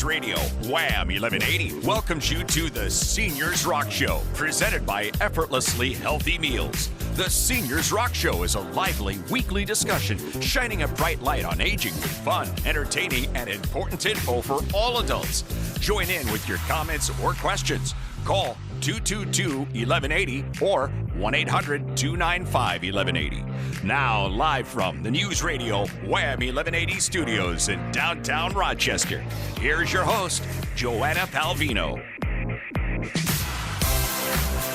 Radio, Wham 1180 welcomes you to the Seniors Rock Show, presented by Effortlessly Healthy Meals. The Seniors Rock Show is a lively weekly discussion shining a bright light on aging with fun, entertaining, and important info for all adults. Join in with your comments or questions. Call 222-1180 or 1-800-295-1180. Now, live from the News Radio Wham 1180 studios in downtown Rochester, here's your host, Joanna Palvino.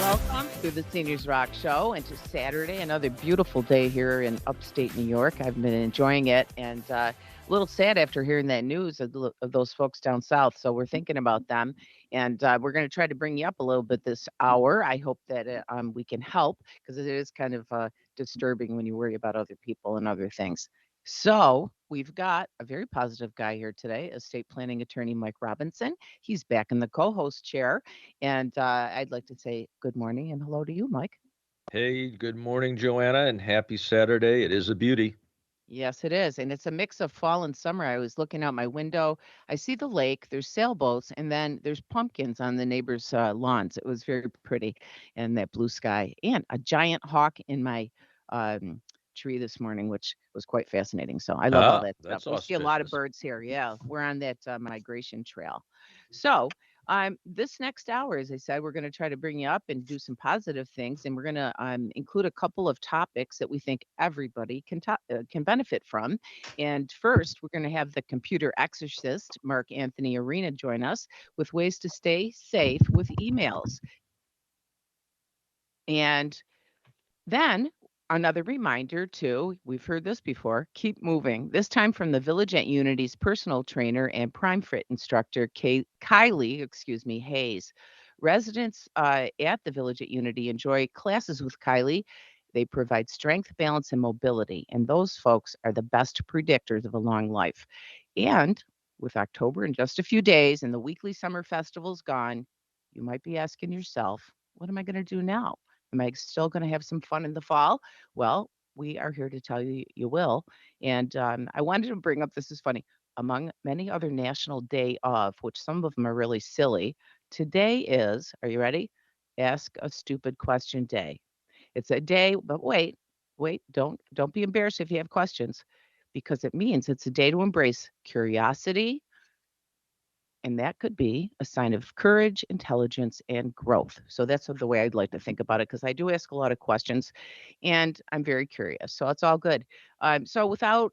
Welcome to the Seniors Rock Show and to Saturday, another beautiful day here in upstate New York. I've been enjoying it and a little sad after hearing that news of those folks down south. So we're thinking about them and we're going to try to bring you up a little bit this hour. I hope that we can help because it is kind of disturbing when you worry about other people and other things. So we've got a very positive guy here today, estate planning attorney Mike Robinson. He's back in the co-host chair. And I'd like to say good morning and hello to you, Mike. Hey, good morning, Joanna, and happy Saturday. It is a beauty. Yes, it is. And it's a mix of fall and summer. I was looking out my window. I see the lake, there's sailboats, and then there's pumpkins on the neighbors' lawns. It was very pretty and that blue sky and a giant hawk in my um, tree this morning, which was quite fascinating. So I love all that stuff. That's We see a lot of auspicious. birds here. Yeah, we're on that migration trail. So this next hour, as I said, we're going to try to bring you up and do some positive things, and we're going to include a couple of topics that we think everybody can benefit from. And first, we're going to have the computer exorcist, Marc-Anthony Arena, join us with ways to stay safe with emails. And then another reminder too, we've heard this before, keep moving. This time from the Village at Unity's personal trainer and Prime Fit instructor, Kylee, Hayes. Residents at the Village at Unity enjoy classes with Kylee. They provide strength, balance, and mobility, and those folks are the best predictors of a long life. And with October in just a few days and the weekly summer festival's gone, you might be asking yourself, what am I going to do now? Am I still going to have some fun in the fall? Well, we are here to tell you you will. And I wanted to bring up this is funny. Among many other National Day of, which some of them are really silly, today is, are you ready? Ask a Stupid Question Day. It's a day, but wait, don't be embarrassed if you have questions because it means it's a day to embrace curiosity, and that could be a sign of courage, intelligence, and growth. So that's the way I'd like to think about it because I do ask a lot of questions and I'm very curious. So it's all good. So without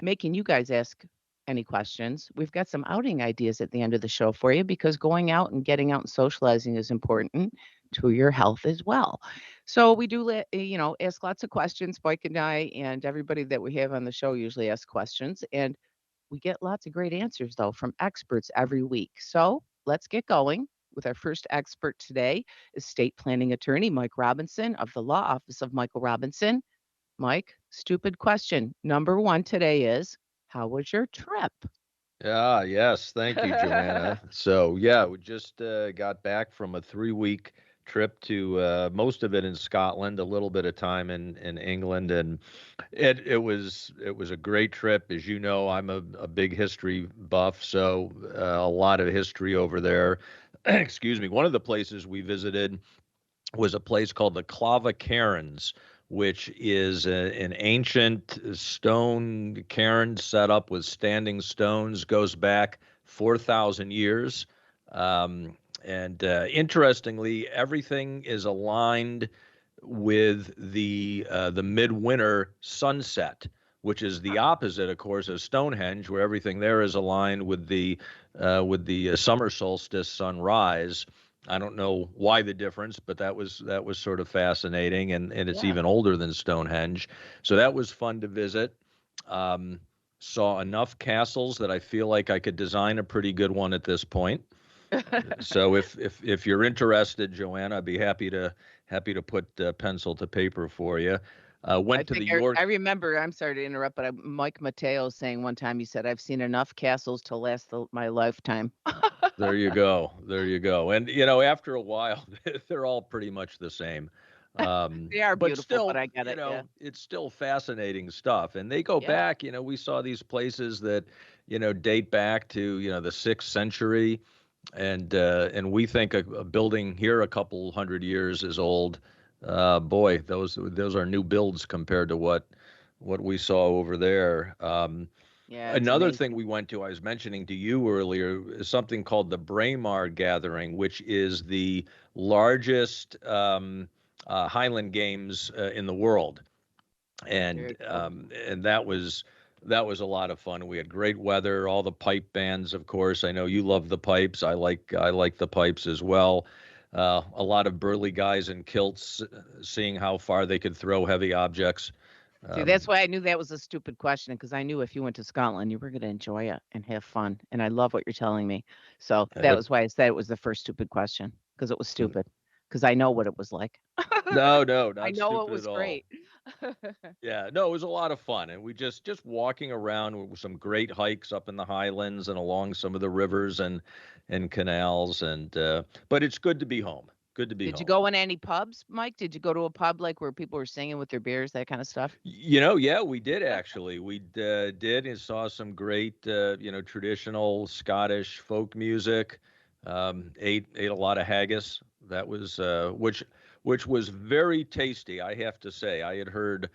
making you guys ask any questions, we've got some outing ideas at the end of the show for you because going out and getting out and socializing is important to your health as well. So we do, ask lots of questions. Mike and I and everybody that we have on the show usually ask questions. And we get lots of great answers, though, from experts every week. So let's get going with our first expert today, estate planning attorney Mike Robinson of the Law Office of Michael Robinson. Mike, stupid question. Number one today is, how was your trip? Yes, thank you, Joanna. So, we just got back from a 3-week trip to most of it in Scotland, a little bit of time in England, and it was a great trip. As you know, I'm a big history buff, so a lot of history over there. Excuse me. One of the places we visited was a place called the Clava Cairns, which is an ancient stone cairn set up with standing stones, goes back 4,000 years. And interestingly, everything is aligned with the midwinter sunset, which is the opposite, of course, of Stonehenge, where everything there is aligned with the summer solstice sunrise. I don't know why the difference, but that was sort of fascinating, and it's even older than Stonehenge. So that was fun to visit. Saw enough castles that I feel like I could design a pretty good one at this point. So if you're interested, Joanna, I'd be happy to put pencil to paper for you. Went to the York. I remember, I'm sorry to interrupt, but Mike Mateo saying one time, he said, I've seen enough castles to last my lifetime. There you go. And, after a while, they're all pretty much the same. They are But beautiful, still, but I get it. it's still fascinating stuff. And they go back, we saw these places that, date back to, the 6th century. And we think a building here a couple hundred years is old. Boy, those are new builds compared to what we saw over there. Yeah, it's Another thing amazing. we went to, I was mentioning to you earlier, is something called the Braemar Gathering, which is the largest Highland Games in the world, and Very cool. that was a lot of fun. We had great weather, all the pipe bands, of course. I know you love the pipes. I like the pipes as well. A lot of burly guys in kilts, seeing how far they could throw heavy objects. See, that's Um, why I knew that was a stupid question because I knew if you went to Scotland, you were going to enjoy it and have fun. And I love what you're telling me. So that uh, was why I said it was the first stupid question because it was stupid because I know what it was like. no, no, I not know it stupid was at all. great. Yeah, no, it was a lot of fun, and we just walking around with some great hikes up in the highlands and along some of the rivers and canals, but it's good to be home. Good to be Did you home. go in any pubs, Mike? Did you go to a pub like where people were singing with their beers, that kind of stuff? Yeah, we did actually. We did and saw some great, traditional Scottish folk music. Ate a lot of haggis. That was which was very tasty, I have to say. I had heard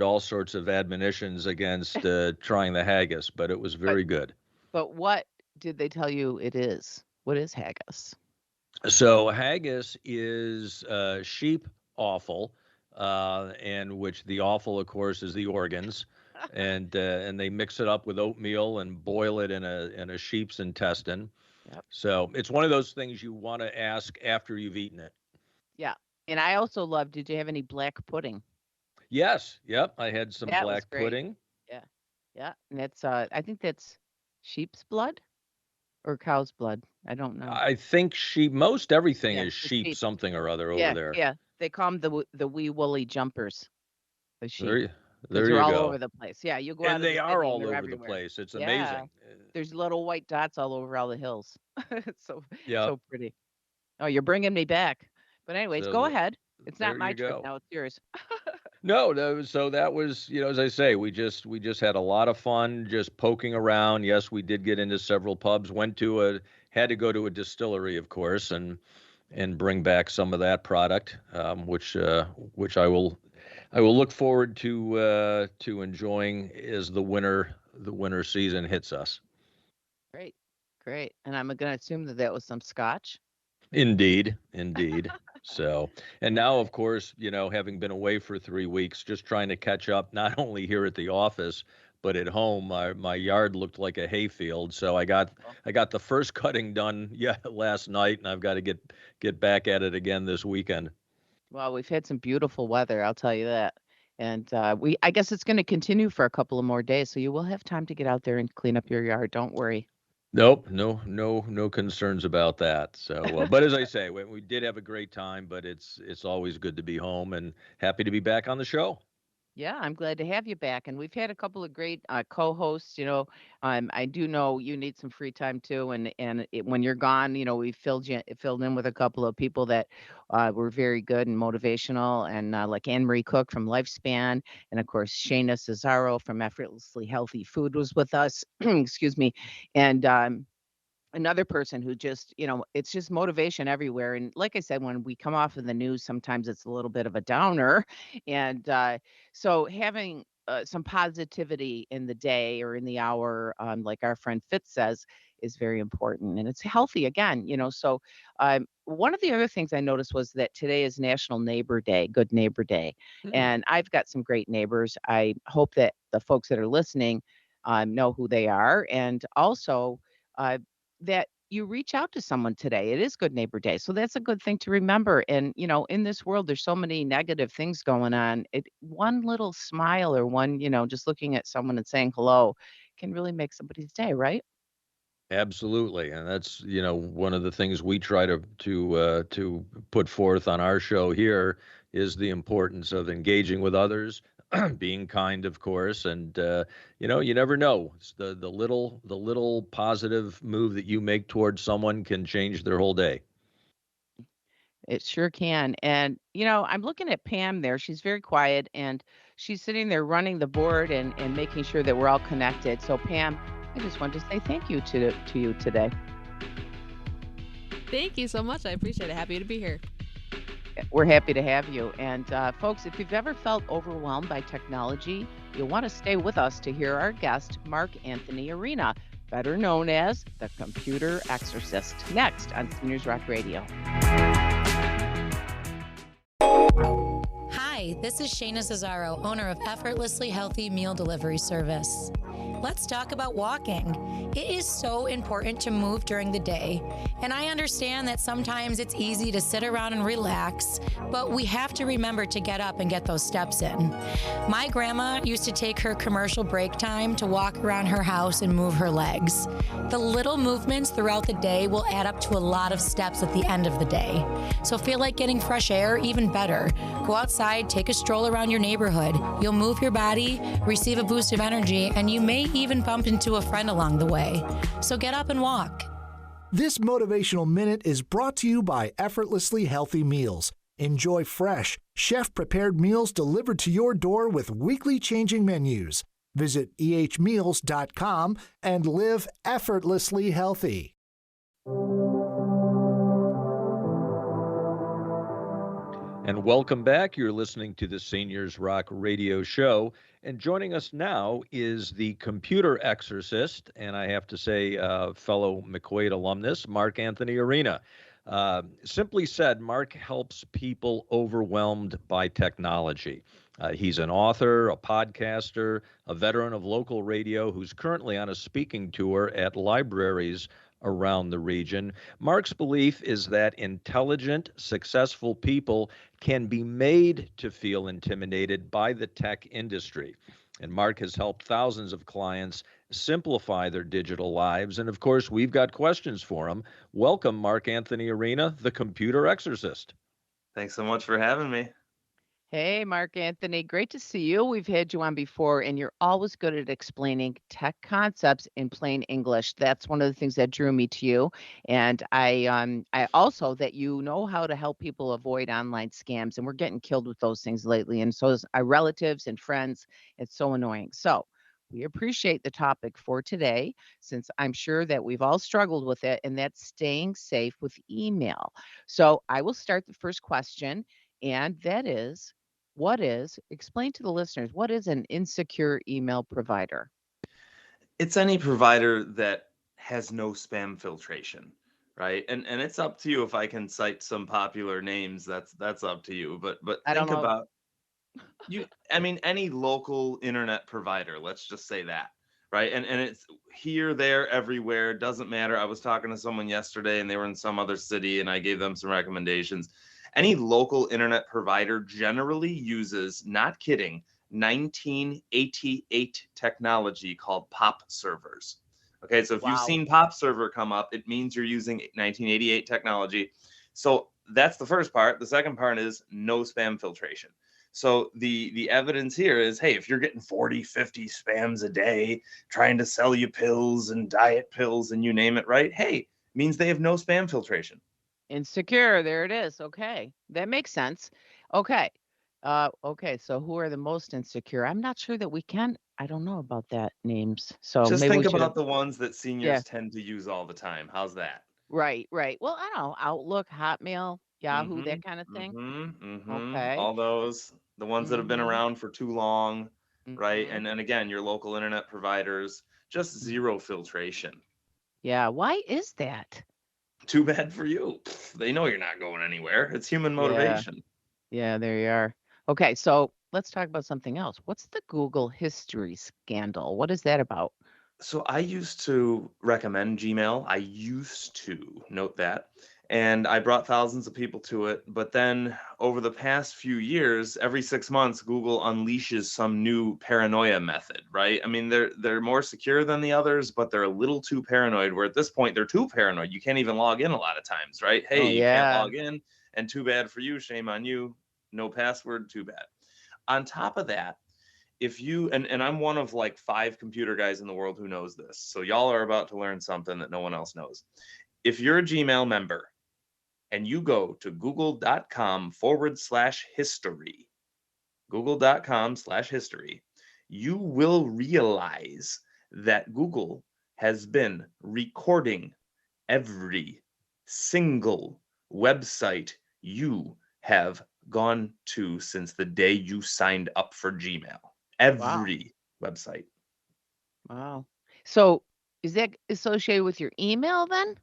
all sorts of admonitions against trying the haggis, but it was But very good. but what did they tell you it is? What is haggis? So haggis is sheep offal, and which the offal, of course, is the organs, and they mix it up with oatmeal and boil it in a sheep's intestine. Yep. So it's one of those things you want to ask after you've eaten it. Yeah. And I also love, did you have any black pudding? Yes, yep, I had some That was black great. pudding. Yeah. Yeah. And that's I think that's sheep's blood or cow's blood. I don't know. I think most everything Yeah, is the sheep sheep. something or other over Yeah, there. yeah. They call them the wee woolly jumpers, the There, sheep, because there they're you all over go. the place. Yeah, you go out And of the they are city and all they're over the everywhere. place. It's Yeah. amazing. There's little white dots all over all the hills. It's Yeah. so pretty. Oh, you're bringing me back. But anyways, So go ahead. It's not there my you trip go. now, it's yours. No, no. So that was, as I say, we just had a lot of fun just poking around. Yes, we did get into several pubs. Had to go to a distillery, of course, and bring back some of that product, which I will look forward to enjoying as the winter season hits us. Great. Great. And I'm gonna assume that that was some scotch. Indeed, indeed. So, and now, of course, having been away for 3 weeks, just trying to catch up, not only here at the office, but at home. My yard looked like a hayfield, so I got the first cutting done, yeah, last night, and I've got to get back at it again this weekend. Well, we've had some beautiful weather, I'll tell you that. And I guess it's gonna continue for a couple of more days, so you will have time to get out there and clean up your yard. Don't worry. Nope, no, no, no concerns about that. So, but as I say, we did have a great time, but it's always good to be home and happy to be back on the show. Yeah, I'm glad to have you back. And we've had a couple of great co-hosts. I do know you need some free time too. And when you're gone, we filled in with a couple of people that were very good and motivational, and like Anne Marie Cook from Lifespan, and of course Shayna Cesaro from Effortlessly Healthy Food was with us. Excuse me, and another person who just, it's just motivation everywhere. And like I said, when we come off of the news, sometimes it's a little bit of a downer. And so having some positivity in the day or in the hour, like our friend Fitz says, is very important. And it's healthy again. So one of the other things I noticed was that today is National Neighbor Day, Good Neighbor Day. Hmm. And I've got some great neighbors. I hope that the folks that are listening know who they are. And also, uh, that you reach out to someone today. It is Good Neighbor Day. So that's a good thing to remember. And, in this world, there's so many negative things going on. One little smile or one, just looking at someone and saying hello can really make somebody's day, right? Absolutely, and that's one of the things we try to put forth on our show here is the importance of engaging with others, being kind, of course, and you never know. It's the little positive move that you make towards someone can change their whole day. It sure can. And, I'm looking at Pam there. She's very quiet and she's sitting there running the board and making sure that we're all connected. So, Pam, I just wanted to say thank you to you today. Thank you so much. I appreciate it. Happy to be here. We're happy to have you. And folks, if you've ever felt overwhelmed by technology, you'll want to stay with us to hear our guest, Marc-Anthony Arena, better known as the Computer Exorcist, next on Seniors Rock Radio. Hi, this is Shayna Cesaro, owner of Effortlessly Healthy Meal Delivery Service. Let's talk about walking. It is so important to move during the day, and I understand that sometimes it's easy to sit around and relax, but we have to remember to get up and get those steps in. My grandma used to take her commercial break time to walk around her house and move her legs. The little movements throughout the day will add up to a lot of steps at the end of the day. So feel like getting fresh air, even better. Go outside, take a stroll around your neighborhood. You'll move your body, receive a boost of energy, and you may even bump into a friend along the way. So get up and walk. This motivational minute is brought to you by Effortlessly Healthy Meals. Enjoy fresh, chef-prepared meals delivered to your door with weekly changing menus. Visit ehmeals.com and live effortlessly healthy. And welcome back. You're listening to the Seniors Rock Radio Show. And joining us now is the Computer Exorcist, and I have to say, fellow McQuaid alumnus, Marc-Anthony Arena. Simply said, Marc helps people overwhelmed by technology. He's an author, a podcaster, a veteran of local radio who's currently on a speaking tour at libraries around the region. Marc's belief is that intelligent, successful people can be made to feel intimidated by the tech industry. And Marc has helped thousands of clients simplify their digital lives. And of course, we've got questions for him. Welcome, Marc-Anthony Arena, the Computer Exorcist. Thanks so much for having me. Hey, Marc-Anthony, great to see you. We've had you on before, and you're always good at explaining tech concepts in plain English. That's one of the things that drew me to you. And I also that you know how to help people avoid online scams, and we're getting killed with those things lately. And so is our relatives and friends. It's so annoying. So we appreciate the topic for today, since I'm sure that we've all struggled with it, and that's staying safe with email. So I will start the first question, and that is, explain to the listeners, what is an insecure email provider? It's any provider that has no spam filtration, right? And it's up to you if I can cite some popular names. That's up to you. But I don't think know. about any local internet provider, let's just say that, right? And it's here, there, everywhere, doesn't matter. I was talking to someone yesterday and they were in some other city and I gave them some recommendations. Any local internet provider generally uses, not kidding, 1988 technology called POP servers. Okay, so if you've Wow. seen POP server come up, it means you're using 1988 technology. So that's the first part. The second part is no spam filtration. So the evidence here is, hey, if you're getting 40, 50 spams a day trying to sell you pills and diet pills and you name it, right? Hey, means they have no spam filtration. Insecure, there it is. Okay, that makes sense. Okay. Okay, so who are the most insecure? I'm not sure that we can. I don't know about that names. So Just maybe we think should. about the ones that seniors Yeah. tend to use all the time. How's that? Right, right. Well, I don't know. Outlook, Hotmail, Yahoo, that kind of thing. Okay. All those, the ones that have been Mm-hmm. around for too long, right? Mm-hmm. And then again, your local internet providers, just zero filtration. Yeah. Why is that? Too bad for you. They know you're not going anywhere. It's human Yeah. motivation. Yeah, there you are. Okay, so let's talk about something else. What's the Google history scandal? What is that about? So I used to recommend Gmail. I used to note that. And I brought thousands of people to it. But then over the past few years, every 6 months, Google unleashes some new paranoia method, right? I mean, they're more secure than the others, but they're a little too paranoid, where at this point they're too paranoid. You can't even log in a lot of times, right? Hey, Oh, you can't yeah. log in, and too bad for you, shame on you. No password, too bad. On top of that, if you and I'm one of like 5 computer guys in the world who knows this, so y'all are about to learn something that no one else knows. If you're a Gmail member and you go to google.com/history, google.com/history, you will realize that Google has been recording every single website you have gone to since the day you signed up for Gmail. Every website. Wow. So is that associated with your email then?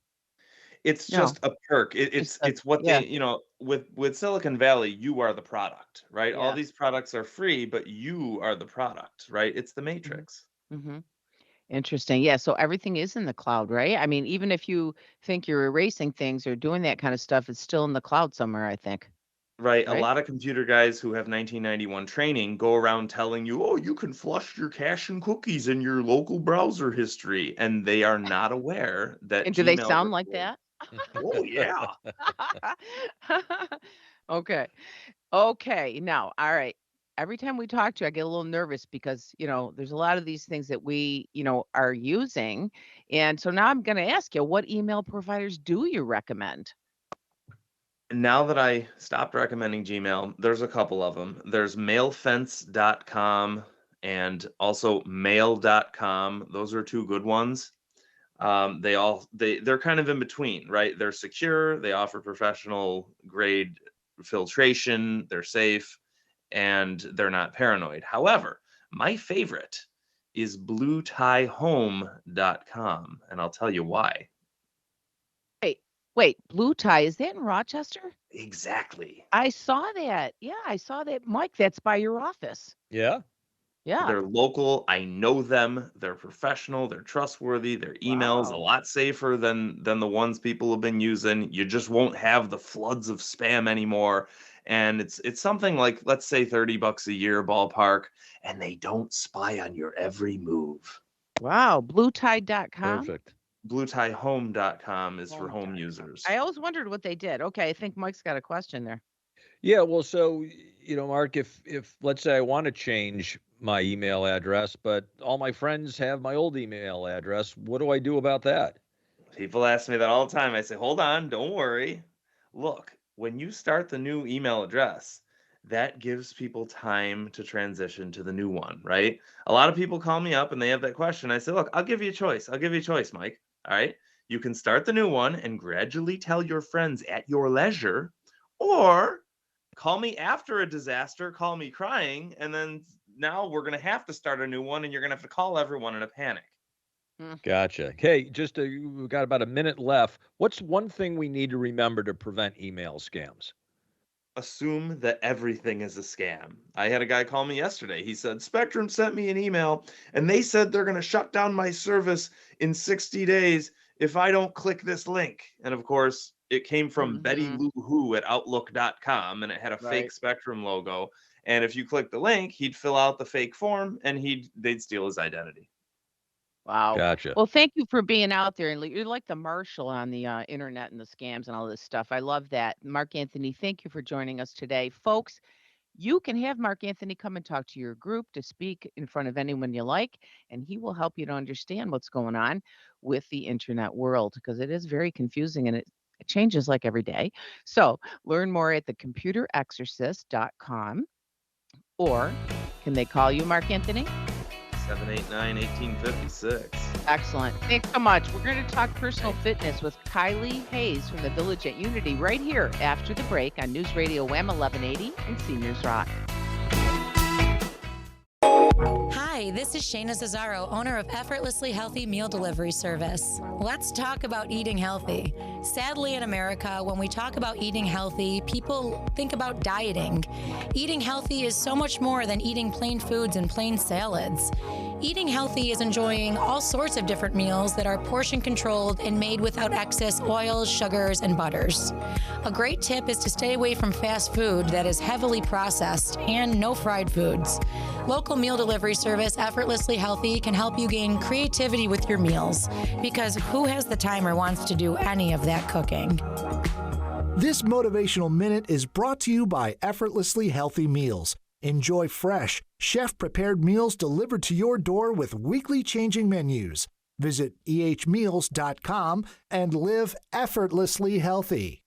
It's No, just a perk. just the It's what yeah, they, with Silicon Valley, you are the product, right? All yeah. these products are free, but you are the product, right? It's the Mhm. matrix. Mhm. Interesting. Yeah, so everything is in the cloud, right? I mean, even if you think you're erasing things or doing that kind of stuff, it's still in the cloud somewhere, I think, Right. A right? lot of computer guys who have 1991 training go around telling you, oh, you can flush your cache and cookies in your local browser history. And they are not aware that And do they Gmail sound like records. that? Oh, yeah. Okay. Okay. Now, all right. Every time we talk to you, I get a little nervous because, there's a lot of these things that we, are using. And so now I'm going to ask you, what email providers do you recommend? Now that I stopped recommending Gmail, there's a couple of them. There's mailfence.com and also mail.com. Those are two good ones. They're kind of in between, right? They're secure, they offer professional grade filtration, they're safe, and they're not paranoid. However, my favorite is bluetiehome.com, and I'll tell you why. Wait, wait, Blue Tie, is that in Rochester? Exactly. I saw that. Yeah, I saw that. Mike, that's by your office. Yeah. Yeah. They're local. I know them. They're professional. They're trustworthy. Their emails a Wow. lot safer than the ones people have been using. You just won't have the floods of spam anymore. And it's something like, let's say, $30 a year ballpark, and they don't spy on your every move. Wow. BlueTide.com. Perfect. Bluetiehome.com is for home Home.com. users. I always wondered what they did. Okay, I think Mike's got a question there. Yeah, well, so Mark, if let's say I want to change my email address, but all my friends have my old email address, what do I do about that? People ask me that all the time. I say, hold on, don't worry. Look, when you start the new email address, that gives people time to transition to the new one, right? A lot of people call me up and they have that question. I say, look, I'll give you a choice. I'll give you a choice, Mike. All right. You can start the new one and gradually tell your friends at your leisure, or call me after a disaster, call me crying, and then now we're going to have to start a new one and you're going to have to call everyone in a panic. Gotcha. Hey, we've got about a minute left. What's one thing we need to remember to prevent email scams? Assume that everything is a scam. I had a guy call me yesterday. He said, Spectrum sent me an email and they said they're going to shut down my service in 60 days if I don't click this link. And of course, it came from Betty Mhm. Lou Who at Outlook.com and it had a fake Right. Spectrum logo. And if you click the link, he'd fill out the fake form and they'd steal his identity. Wow. Gotcha. Well, thank you for being out there. And you're like the marshal on the internet and the scams and all this stuff. I love that. Mark Anthony, thank you for joining us today. Folks, you can have Mark Anthony come and talk to your group to speak in front of anyone you like, and he will help you to understand what's going on with the internet world because it is very confusing and it changes like every day. So learn more at thecomputerexorcist.com, or can they call you, Mark Anthony? 789-1856. Excellent. Thanks so much. We're going to talk personal fitness with Kylee Hayes from the Village at Unity right here after the break on News Radio WHAM 1180 and Seniors Rock. Hi, this is Shayna Cesaro, owner of Effortlessly Healthy Meal Delivery Service. Let's talk about eating healthy. Sadly, in America, when we talk about eating healthy, people think about dieting. Eating healthy is so much more than eating plain foods and plain salads. Eating healthy is enjoying all sorts of different meals that are portion controlled and made without excess oils, sugars, and butters. A great tip is to stay away from fast food that is heavily processed and no fried foods. Local meal delivery service Effortlessly Healthy can help you gain creativity with your meals, because who has the time or wants to do any of that cooking? This motivational minute is brought to you by Effortlessly Healthy Meals. Enjoy fresh, chef-prepared meals delivered to your door with weekly changing menus. Visit ehmeals.com and live effortlessly healthy.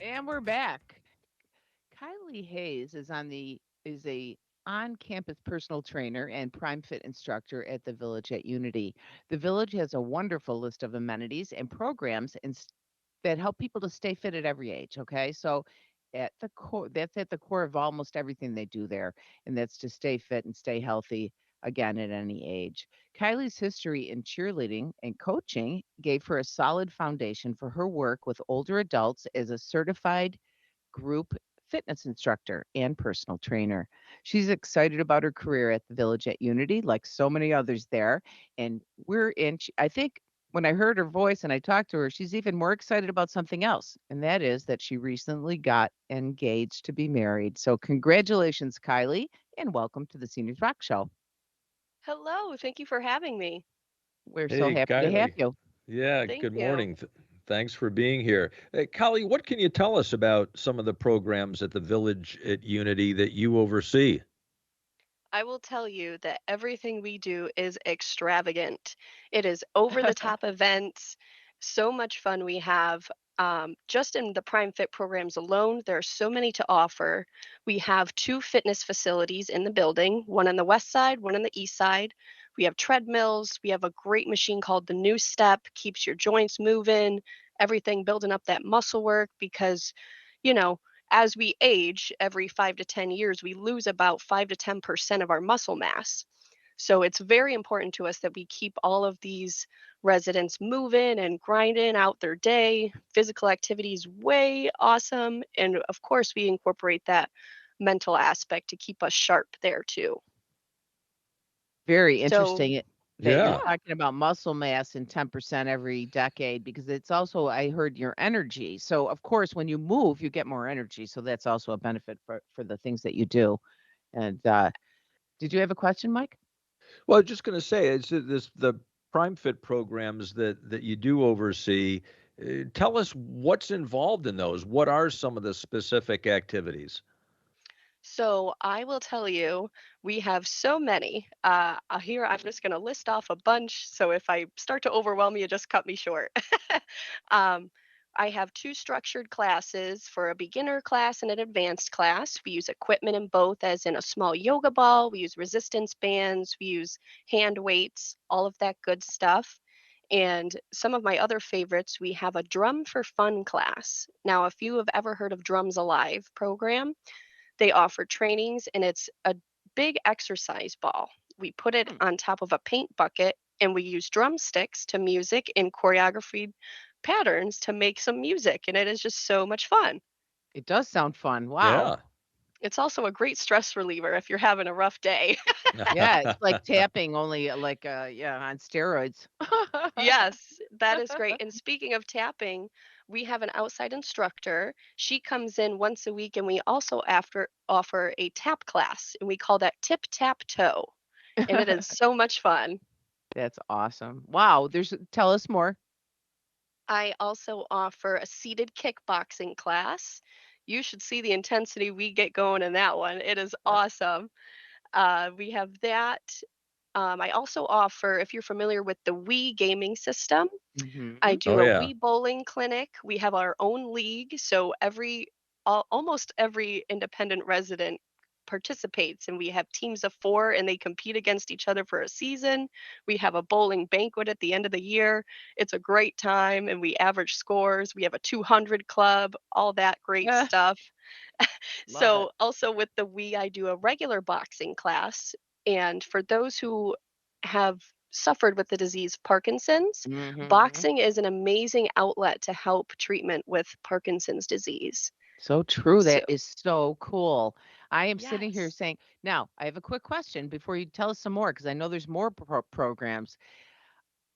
And we're back. Kylie Hayes is a on-campus personal trainer and Prime Fit instructor at the Village at Unity. The Village has a wonderful list of amenities and programs that help people to stay fit at every age. Okay, so at the core, that's at the core of almost everything they do there, and that's to stay fit and stay healthy again at any age. Kylie's history in cheerleading and coaching gave her a solid foundation for her work with older adults as a certified group fitness instructor and personal trainer. She's excited about her career at the Village at Unity, like so many others there. And I think when I heard her voice and I talked to her, she's even more excited about something else. And that is that she recently got engaged to be married. So, congratulations, Kylie, and welcome to the Seniors Rock Show. Hello, thank you for having me. We're so Hey, happy to have Kylie. you. Yeah, Thank good you. morning. Thanks for being here. Kylie, what can you tell us about some of the programs at the Village at Unity that you oversee? I will tell you that everything we do is extravagant. It is over the top events, so much fun we have. Just in the Prime Fit programs alone, there are so many to offer. We have two fitness facilities in the building, one on the west side, one on the east side. We have treadmills. We have a great machine called the New Step, keeps your joints moving, everything building up that muscle work because, you know, as we age, every 5 to 10 years, we lose about 5 to 10% of our muscle mass. So it's very important to us that we keep all of these residents moving and grinding out their day. Physical activity is way awesome. And of course, we incorporate that mental aspect to keep us sharp there too. Very So, interesting that you're Yeah. yeah. talking about muscle mass and 10% every decade because it's also, I heard your energy. So, of course, when you move, you get more energy. So that's also a benefit for the things that you do. And did you have a question, Mike? Well, I was just going to say, the Prime Fit programs that you do oversee. Tell us what's involved in those. What are some of the specific activities? So I will tell you, we have so many. Here, I'm just going to list off a bunch. So if I start to overwhelm you, just cut me short. um, I have two structured classes for a beginner class and an advanced class. We use equipment in both, as in a small yoga ball. We use resistance bands. We use hand weights, all of that good stuff. And some of my other favorites, we have a drum for fun class. Now, if you have ever heard of Drums Alive program, they offer trainings, and it's a big exercise ball. We put it Hmm, on top of a paint bucket and we use drumsticks to music and choreography patterns to make some music. And it is just so much fun. it does sound fun. Wow. Yeah. It's also a great stress reliever if you're having a rough day. Yeah, it's like tapping, only like yeah, on steroids. Yes, that is great. And speaking of tapping, we have an outside instructor. She comes in once a week, and we also after offer a tap class, and we call that tip tap toe. And it is so much fun. That's awesome. Wow. Tell us more. I also offer a seated kickboxing class. You should see the intensity we get going in that one. It is awesome. We have that. I also offer, if you're familiar with the Wii gaming system, I Hmm. Oh do a yeah. Wii bowling clinic. We have our own league, so almost every independent resident participates, and we have teams of four, and they compete against each other for a season. We have a bowling banquet at the end of the year. It's a great time, and we average scores. We have a 200 club, all that great Yeah, stuff. love it. So, also with the Wii, I do a regular boxing class. And for those who have suffered with the disease Parkinson's, Hmm. boxing is an amazing outlet to help treatment with Parkinson's disease. So true. So, That is so cool. I am sitting here yes. saying, now I have a quick question before you tell us some more, because I know there's more programs.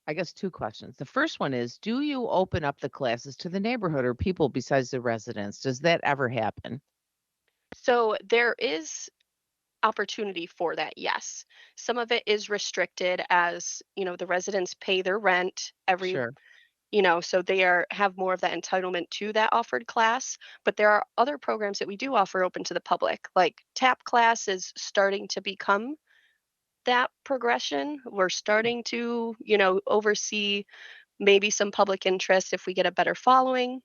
I guess two questions. The first one is, do you open up the classes to the neighborhood or people besides the residents? Does that ever happen? So, there is opportunity for that, yes. Some of it is restricted, as the residents pay their rent every, Sure. so they have more of that entitlement to that offered class. But there are other programs that we do offer open to the public, like tap class is starting to become that progression. We're Hmm. starting to oversee maybe some public interest if we get a better following.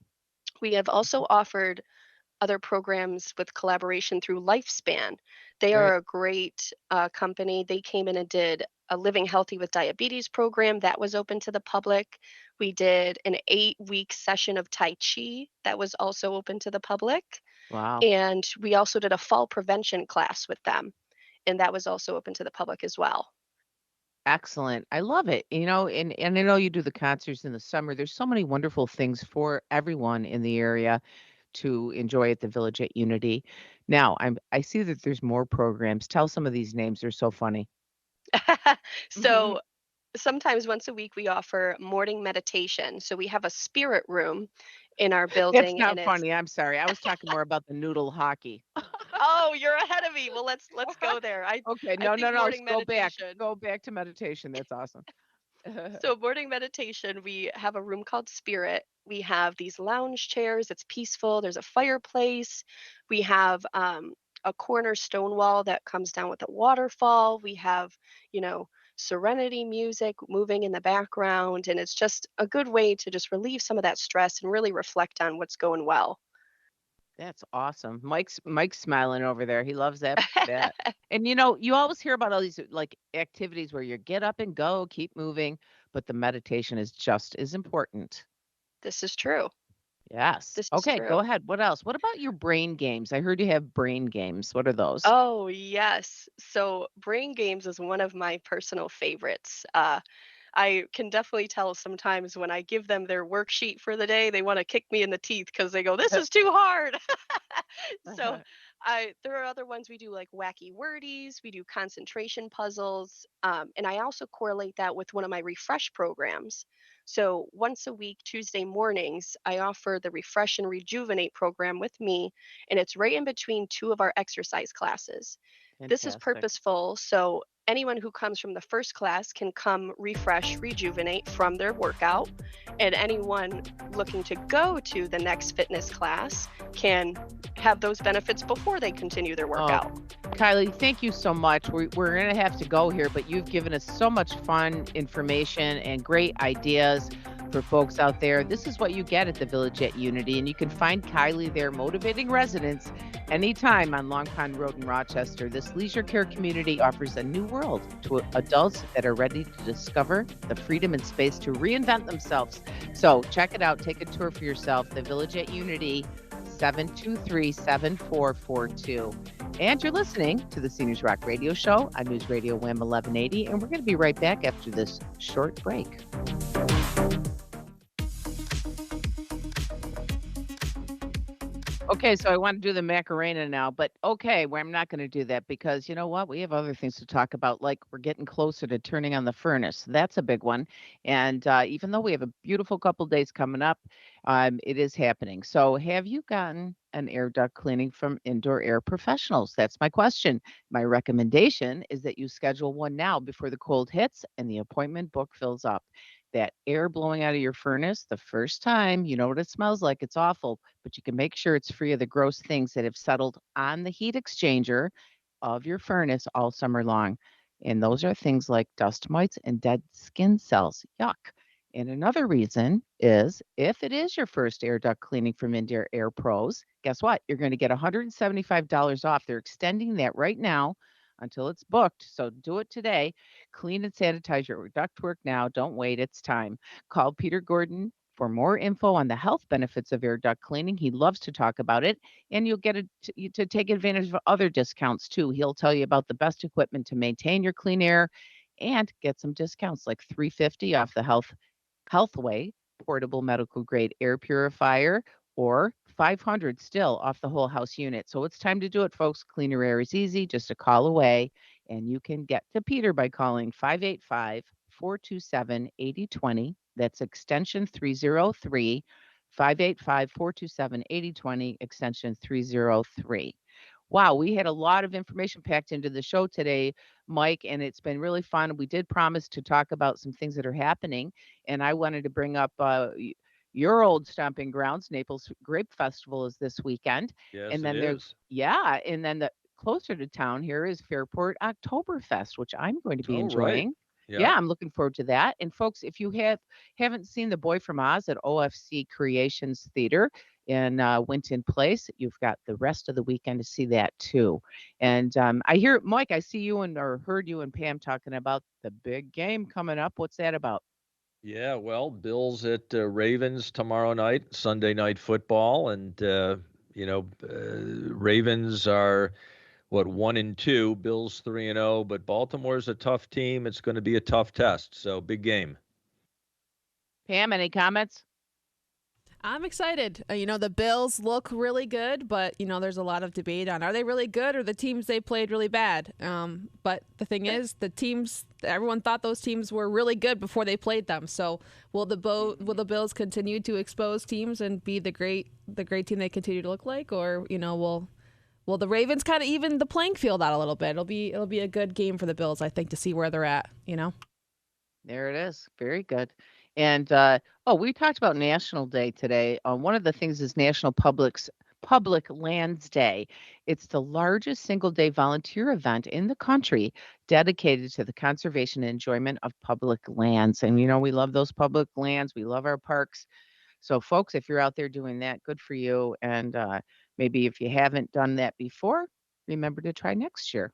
We have also offered other programs with collaboration through Lifespan. They Right. are a great company. They came in and did a Living Healthy with Diabetes program that was open to the public. We did an 8-week session of Tai Chi that was also open to the public. Wow. And we also did a fall prevention class with them, and that was also open to the public as well. Excellent. I love it. And I know you do the concerts in the summer. There's so many wonderful things for everyone in the area to enjoy at the Village at Unity. Now, I see that there's more programs. Tell some of these names. They're so funny. So sometimes once a week we offer morning meditation. So we have a spirit room in our That's building, and not it's funny. I'm sorry. I was talking more about the noodle hockey. oh, you're ahead of me. Well, let's go there. Okay. I No, no, think no. morning Go back. meditation. Go back to meditation. That's awesome. So morning meditation, we have a room called Spirit. We have these lounge chairs. It's peaceful. There's a fireplace. We have a corner stone wall that comes down with a waterfall. We have, you know, serenity music moving in the background, and it's just a good way to just relieve some of that stress and really reflect on what's going well. That's awesome. Mike's smiling over there. He loves that. And you always hear about all these like activities where you get up and go, keep moving, but the meditation is just as important. This is true. Yes. This is Okay, true. go ahead. What else? What about your brain games? I heard you have brain games. What are those? Oh, yes. So brain games is one of my personal favorites. I can definitely tell sometimes when I give them their worksheet for the day, they want to kick me in the teeth because they go, "This is too hard." So there are other ones we do like wacky wordies, we do concentration puzzles, and I also correlate that with one of my refresh programs. So once a week, Tuesday mornings, I offer the Refresh and Rejuvenate program with me, and it's right in between two of our exercise classes. This is Fantastic. purposeful, so anyone who comes from the first class can come refresh, rejuvenate from their workout, and anyone looking to go to the next fitness class can have those benefits before they continue their Oh, workout. Kylie, thank you so much. We're going to have to go here, but you've given us so much fun information and great ideas for folks out there. This is what you get at the Village at Unity, and you can find Kylie there motivating residents anytime on Long Pond Road in Rochester. This leisure care community offers a new world to adults that are ready to discover the freedom and space to reinvent themselves. So check it out. Take a tour for yourself. The Village at Unity, 723-7442. And you're listening to the Seniors Rock Radio Show on News Radio WHAM 1180. And we're going to be right back after this short break. Okay, so I want to do the Macarena now, but okay, well, I'm not going to do that because you know what? We have other things to talk about, like we're getting closer to turning on the furnace. That's a big one. And even though we have a beautiful couple days coming up, it is happening. So, have you gotten an air duct cleaning from Indoor Air Professionals? That's my question. My recommendation is that you schedule one now before the cold hits and the appointment book fills up. That air blowing out of your furnace the first time, you know what it smells like. It's awful, but you can make sure it's free of the gross things that have settled on the heat exchanger of your furnace all summer long. And those are things like dust mites and dead skin cells. Yuck. And another reason is if it is your first air duct cleaning from India Air Pros, guess what? You're going to get $175 off. They're extending that right now until it's booked. So do it today. Clean and sanitize your ductwork now. Don't wait. It's time. Call Peter Gordon for more info on the health benefits of air duct cleaning. He loves to talk about it, and you'll get to take advantage of other discounts too. He'll tell you about the best equipment to maintain your clean air and get some discounts like 350 off the Healthway portable medical grade air purifier or 500 still off the whole house unit. So it's time to do it, folks. Cleaner air is easy, just a call away. And you can get to Peter by calling 585-427-8020. That's extension 303, 585-427-8020, extension 303. Wow, we had a lot of information packed into the show today, Mike, and it's been really fun. We did promise to talk about some things that are happening, and I wanted to bring up your old stomping grounds. Naples Grape Festival is this weekend, Yes, and it then there, is. yeah, and then the closer to town here is Fairport Oktoberfest, which I'm going to be Oh, right. enjoying. Yeah. Yeah, I'm looking forward to that. And folks, if you haven't seen The Boy from Oz at OFC Creations Theater, in Winton Place. You've got the rest of the weekend to see that too. And I hear, Mike, I see you or heard you and Pam talking about the big game coming up. What's that about? Yeah, well, Bills at Ravens tomorrow night, Sunday night football, and Ravens are what 1-2, Bills 3-0, but Baltimore's a tough team. It's going to be a tough test, so big game. Pam, any comments? I'm excited. The Bills look really good, but, there's a lot of debate on are they really good or the teams they played really bad. But the thing is, everyone thought those teams were really good before they played them. So will the Bills continue to expose teams and be the great team they continue to look like, or will the Ravens kind of even the playing field out a little bit? It'll be a good game for the Bills, I think, to see where they're at. There it is. Very good. And we talked about National Day today. One of the things is National Public Lands Day. It's the largest single-day volunteer event in the country dedicated to the conservation and enjoyment of public lands. And we love those public lands. We love our parks. So, folks, if you're out there doing that, good for you. And maybe if you haven't done that before, remember to try next year.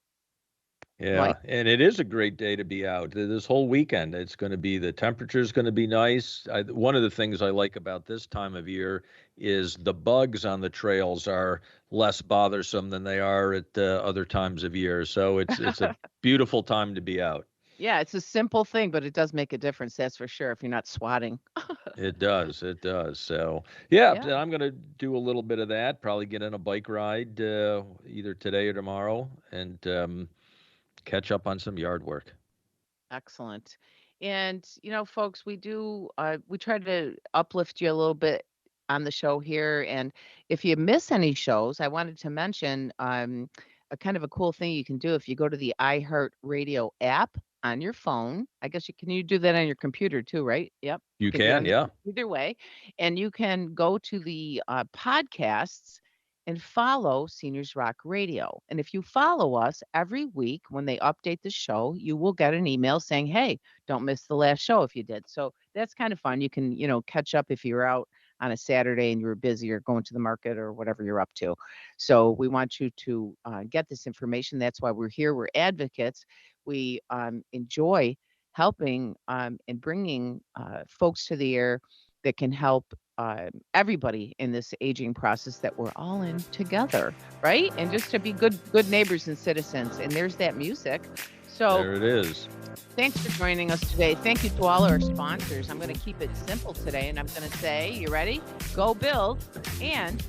Yeah, Mike? and it is a great day to be out. This whole weekend, the temperature's going to be nice. One of the things I like about this time of year is the bugs on the trails are less bothersome than they are at other times of year. So it's a beautiful time to be out. Yeah, it's a simple thing, but it does make a difference, that's for sure, if you're not swatting. It does. So, yeah, Yeah. I'm going to do a little bit of that, probably get on a bike ride either today or tomorrow, and catch up on some yard work. Excellent. And, folks, we try to uplift you a little bit on the show here. And if you miss any shows, I wanted to mention a kind of a cool thing you can do if you go to the iHeartRadio app on your phone. I guess you do that on your computer too, right? Yep. You do it can, on your yeah. Either way. And you can go to the podcasts and follow Seniors Rock Radio. And if you follow us every week when they update the show, you will get an email saying, hey, don't miss the last show if you did. So that's kind of fun. You can, catch up if you're out on a Saturday and you were busy or going to the market or whatever you're up to. So we want you to get this information. That's why we're here. We're advocates. We enjoy helping and bringing folks to the air that can help everybody in this aging process that we're all in together, right? And just to be good neighbors and citizens. And there's that music. So There it is. thanks for joining us today. Thank you to all our sponsors. I'm going to keep it simple today, and I'm going to say, you ready? Go Bills and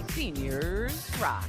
Seniors Rock.